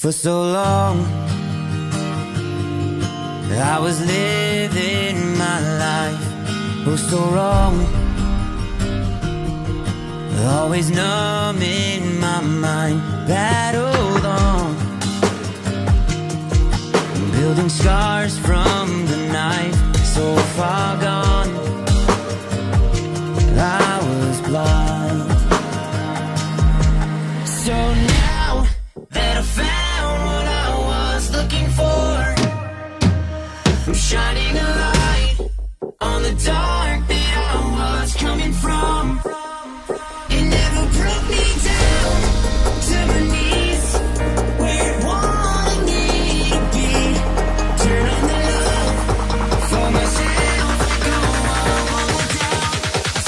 For so long I was living my life, oh so wrong, always numb in my mind, battled on, building scars from the knife, so far gone, I was blind. So now that I found what I was looking for, I'm shining a light on the dark that I was coming from. It never broke me down to my knees, where it wanted me to be. Turn on the love for myself, go all down.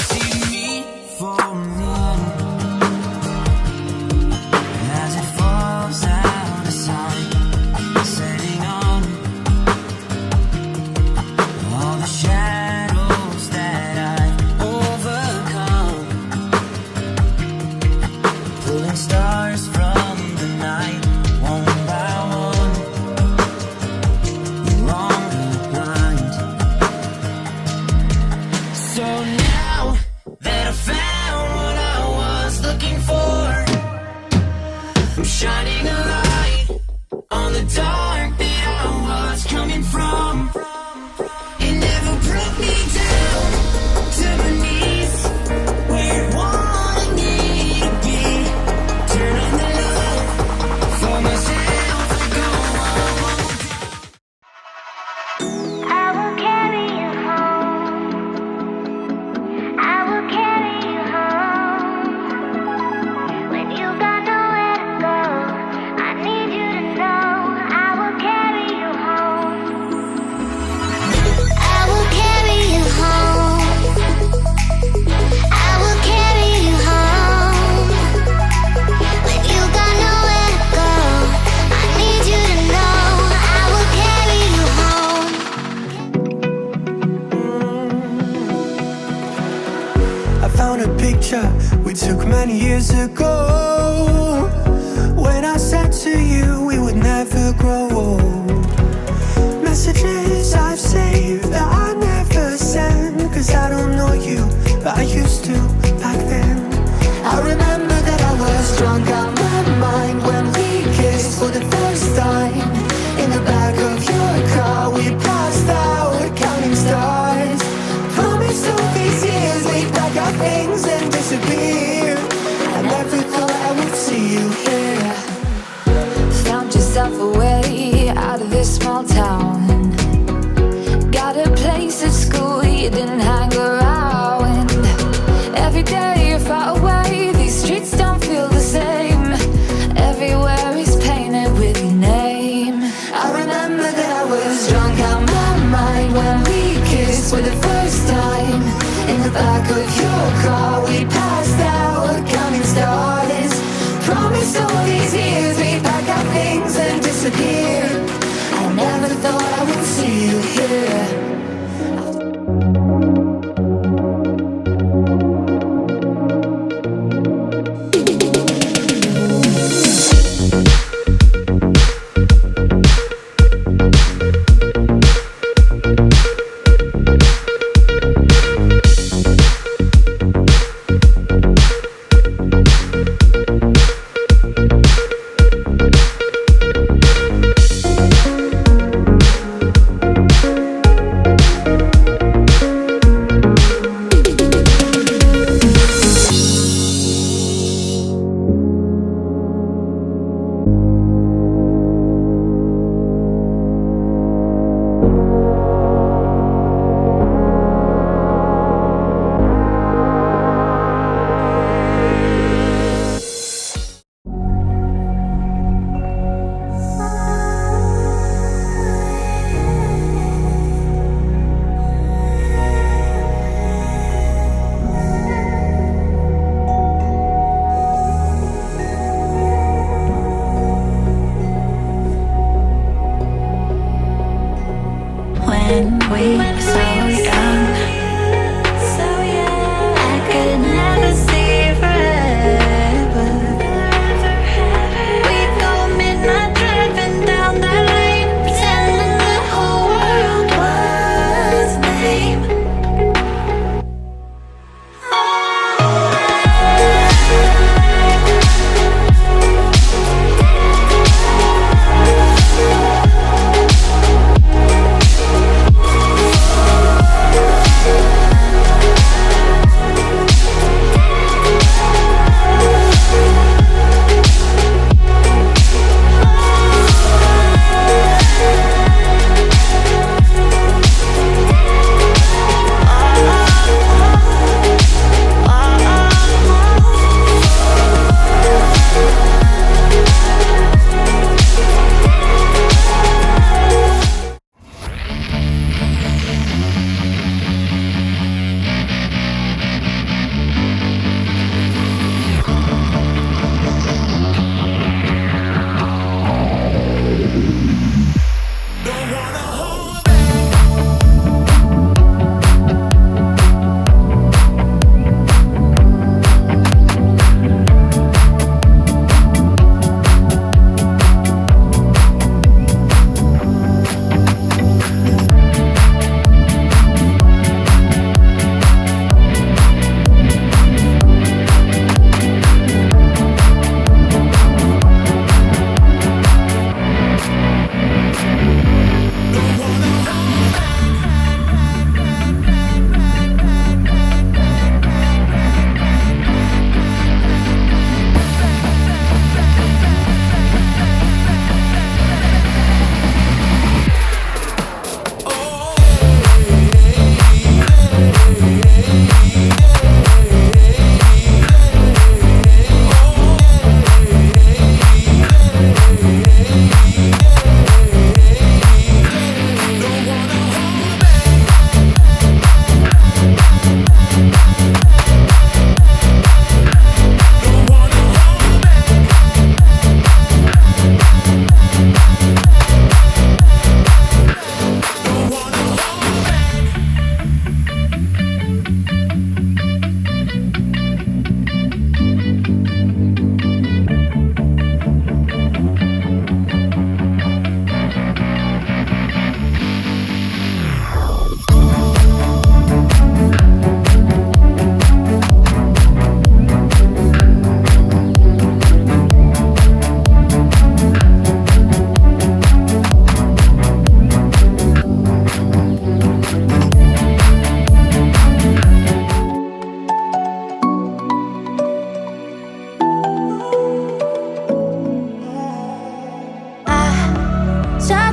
See me for me as it falls out of sight, setting on all the shadows that I've overcome, pulling stars from the night, one by one, no longer blind. So now that I found what I was looking for, I'm shining a light on the dark that I was coming from. It never broke me down to my knees, where it wanted me to be. Turn on the love for myself, go all down. I will carry you home. I will carry you home. When you got nowhere to go, I need you to know I will carry you home. I will carry you home. I will carry you home. When you got nowhere to go, I need you to know I will carry you home. I found a picture we took many years ago, when I said to you we would never grow old. Messages I've saved that I never sent, cause I don't know you, but I used to back then. I remember that I was drunk out my mind when we kissed for the first time. In the back of your car we passed out counting stars. Promised all these years we'd pack our things and disappear. I never thought I would see you here. Found yourself a way out of this small town. Got a place at school you didn't hang around. Every day you're far away, these streets don't feel the same. Everywhere is painted with your name. I remember that I was drunk out my mind when we kissed for the first time. In the back of your car we passed out counting stars. Promised all these years we'd pack our things and disappear.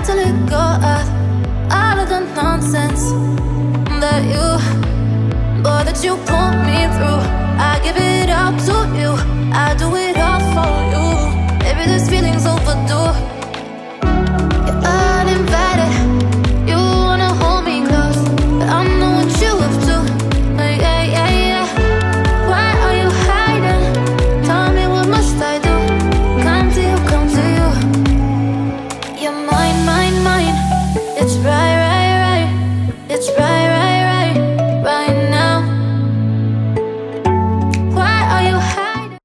hard to let go of all of the nonsense that you put me through. I give it up to you, I do it all for you. Maybe this feeling's overdue. You're uninvited, you wanna hold me close, but I know what you up to. Yeah, yeah, yeah. Why are you hiding? Tell me, what must I do? Come to you, come to you. You're mine, mine, mine. It's right, right, right. It's right, right, right, right now. Why are you hiding?